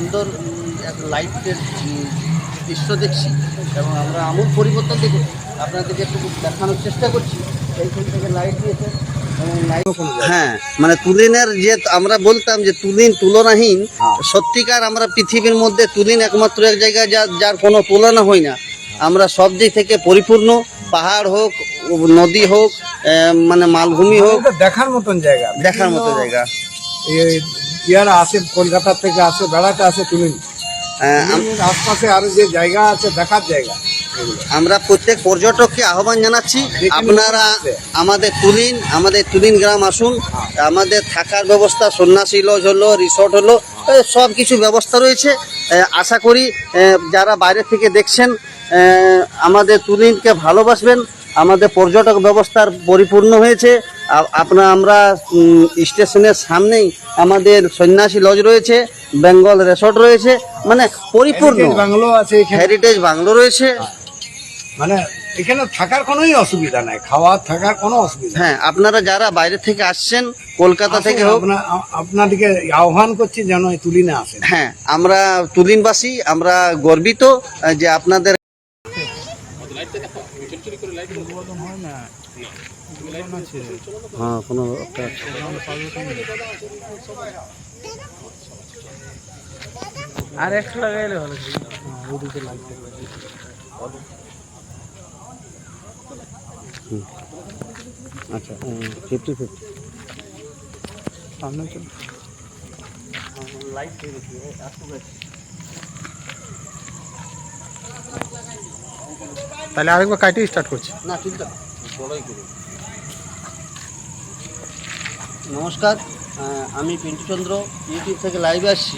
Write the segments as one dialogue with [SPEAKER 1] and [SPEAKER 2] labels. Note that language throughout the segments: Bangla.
[SPEAKER 1] সুন্দর এক লাইটের দৃশ্য দেখছি এবং আমরা আমূল পরিবর্তন দেখি আপনাদেরকে একটু দেখানোর চেষ্টা করছি। এইখান থেকে লাইট দিয়েছে এবং লাইট, হ্যাঁ মানে তুলিনের যে আমরা বলতাম যে তুলিন তুলনাহীন, সত্যিকার আমরা পৃথিবীর মধ্যে তুলিন একমাত্র এক জায়গায় যার কোনো তুলনা হয় না। আমরা সব দিক থেকে পরিপূর্ণ, পাহাড় হোক, নদী হোক, মানে মালভূমি হোক,
[SPEAKER 2] দেখার মতন জায়গা,
[SPEAKER 1] দেখার মতো জায়গা।
[SPEAKER 2] ইয়ারা আসে কলকাতা থেকে আসে, বেড়াতে আসে তুলিন। আশপাশে আরো যে জায়গা আছে দেখার জায়গা,
[SPEAKER 1] আমরা প্রত্যেক পর্যটককে আহ্বান জানাচ্ছি আপনারা আমাদের তুলিন গ্রাম আসুন। আমাদের থাকার ব্যবস্থা, সন্ন্যাসী লজ হলো, রিসর্ট হলো, সব কিছু ব্যবস্থা রয়েছে। আশা করি যারা বাইরে থেকে দেখছেন আমাদের তুলিনকে ভালোবাসবেন। আমাদের পর্যটক ব্যবস্থার পরিপূর্ণ হয়েছে। আমরা স্টেশনের সামনেই আমাদের সন্ন্যাসী লজ রয়েছে, বেঙ্গল রিসর্ট রয়েছে, মানে পরিপূর্ণ
[SPEAKER 2] বাংলো আছে,
[SPEAKER 1] হেরিটেজ বাংলো রয়েছে।
[SPEAKER 2] মানে এখানে থাকার কোনো অসুবিধা নাই, খাওয়া থাকার কোনো অসুবিধা।
[SPEAKER 1] হ্যাঁ, আপনারা যারা বাইরে থেকে আসছেন, কলকাতা থেকে হোক,
[SPEAKER 2] আপনাদেরকে আহ্বান করছি যেন এই তুলিনে আসেন।
[SPEAKER 1] হ্যাঁ, আমরা তুলিনবাসী, আমরা গর্বিত যে আপনাদের হ্যাঁ কোনো
[SPEAKER 3] আর একশো টাকা এলে ভালো।
[SPEAKER 1] আচ্ছা 50-50
[SPEAKER 3] সামনে চল। তাহলে আরেকবার কাইটে স্টার্ট করছি।
[SPEAKER 1] না চিন্তা বড়ই করি। নমস্কার, আমি পিন্টু চন্দ্র ইউটিউব থেকে লাইভে আসছি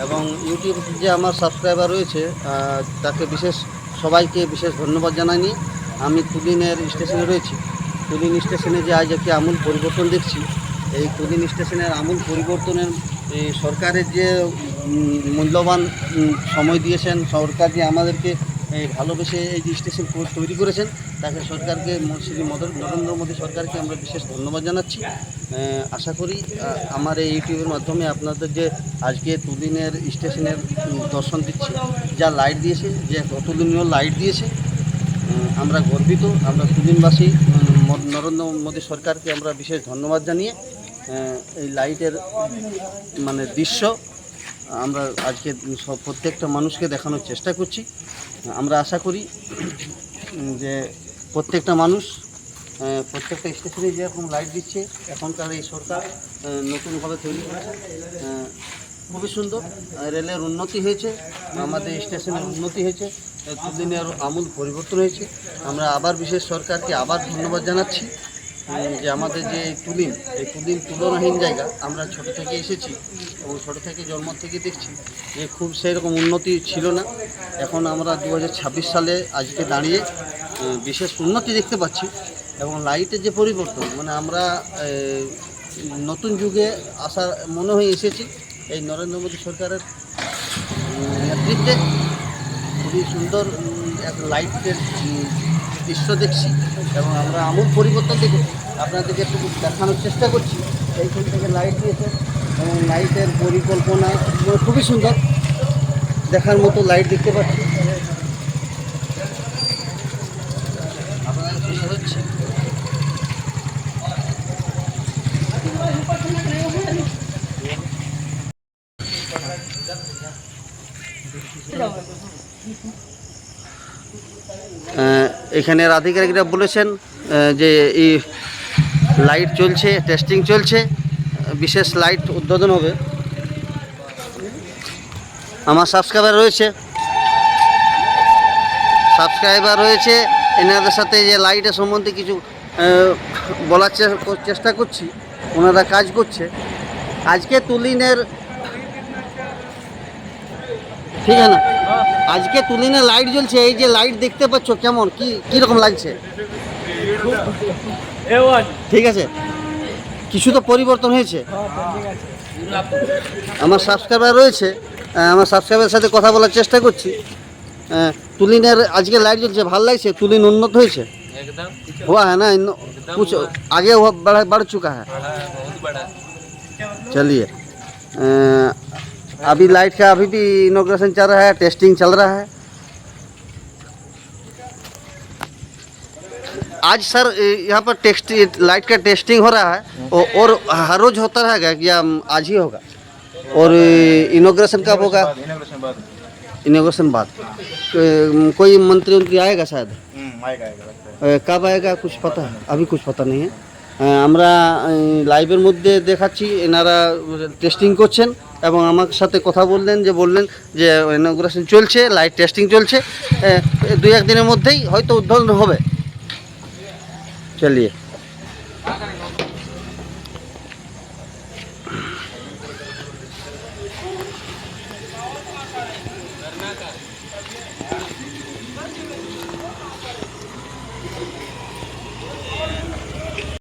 [SPEAKER 1] এবং ইউটিউব যে আমার সাবস্ক্রাইবার রয়েছে তাকে সবাইকে বিশেষ ধন্যবাদ জানাই। আমি তুলিনের স্টেশনে রয়েছি। তুলিন স্টেশনে যে আজ একটি আমূল পরিবর্তন দেখছি, এই তুলিন স্টেশনের আমূল পরিবর্তনের এই সরকারের যে মূল্যবান সময় দিয়েছেন, সরকার যে আমাদেরকে ভালোবেসে এই যে স্টেশন তৈরি করেছেন, তাকে সরকারকে, শ্রী নরেন্দ্র মোদী সরকারকে আমরা বিশেষ ধন্যবাদ জানাচ্ছি। আশা করি আমার এই ইউটিউবের মাধ্যমে আপনাদের যে আজকে তুলিনের স্টেশনের দর্শন দিচ্ছি, যা লাইট দিয়েছে, যে অতুলনীয় লাইট দিয়েছে, আমরা গর্বিত। আমরা তুলিনবাসী নরেন্দ্র মোদী সরকারকে আমরা বিশেষ ধন্যবাদ জানিয়ে এই লাইটের মানে দৃশ্য আমরা আজকে প্রত্যেকটা মানুষকে দেখানোর চেষ্টা করছি। আমরা আশা করি যে প্রত্যেকটা মানুষ, প্রত্যেকটা স্টেশনে যেরকম লাইট দিচ্ছে এখনকার এই সরকার নতুনভাবে তৈরি করছে, খুবই সুন্দর। রেলের উন্নতি হয়েছে, আমাদের স্টেশনের উন্নতি হয়েছে, তুলিনের আমূল পরিবর্তন হয়েছে। আমরা আবার বিশেষ সরকারকে আবার ধন্যবাদ জানাচ্ছি যে আমাদের যে এই তুলিন তুলনাহীন জায়গা। আমরা ছোট থেকে এসেছি এবং ছোট থেকে জন্ম থেকে দেখছি যে খুব সেরকম উন্নতি ছিল না। এখন আমরা 2026 সালে আজকে দাঁড়িয়ে বিশেষ উন্নতি দেখতে পাচ্ছি এবং লাইটের যে পরিবর্তন, মানে আমরা নতুন যুগে আসা মনে হয়ে এসেছি এই নরেন্দ্র মোদী সরকারের নেতৃত্বে। খুবই সুন্দর এক লাইটের দৃশ্য দেখছি এবং আমরা আমূল পরিবর্তন দেখি আপনাদেরকে একটু দেখানোর চেষ্টা করছি। এইখান থেকে লাইট দিয়েছে এবং লাইটের পরিকল্পনা খুবই সুন্দর, দেখার মতো লাইট দেখতে পাচ্ছি। আপনারা বুঝতে হচ্ছে এখানের আধিকারিকরা বলেছেন যে এই লাইট চলছে, টেস্টিং চলছে, বিশেষ লাইট উদ্বোধন হবে। আমার সাবস্ক্রাইবার রয়েছে, এনাদের সাথে যে লাইটের সম্বন্ধে কিছু বলার চেষ্টা করছি। ওনারা কাজ করছে আজকে তুলিনের, ঠিক আছে না, আজকে তুলিনে লাইট জ্বলছে। এই যে লাইট দেখতে পাচ্ছ কেমন, কীরকম লাগছে? ঠিক আছে, কিছু তো পরিবর্তন হয়েছে। আমার সাবস্ক্রাইবার রয়েছে, আমার সাবস্ক্রাইবারের সাথে কথা বলার চেষ্টা করছি। তুলিনের আজকে লাইট জ্বলছে, ভালো লাগছে? তুলিন উন্নত হয়েছে, हुआ है ना, कुछ आगे बढ़ चुका है। चलिए अभी लाइट का अभी भी इनॉग्रेशन चल रहा है, टेस्टिंग चल रहा है। आज सर यहाँ पर लाइट का टेस्टिंग हो रहा है और हर रोज होता रहेगा कि आज ही होगा? और इनॉग्रेशन कब होगा? इनॉग्रेशन बाद कोई मंत्री आएगा शायद? कब आएगा कुछ पता है? अभी कुछ पता नहीं है। আমরা লাইভের মধ্যে দেখাচ্ছি এনারা টেস্টিং করছেন এবং আমার সাথে কথা বললেন যে ইনঅগ্রেশন চলছে, লাইট টেস্টিং চলছে, 2-1 দিনের মধ্যেই হয়তো উদ্বোধন হবে। চলিয়ে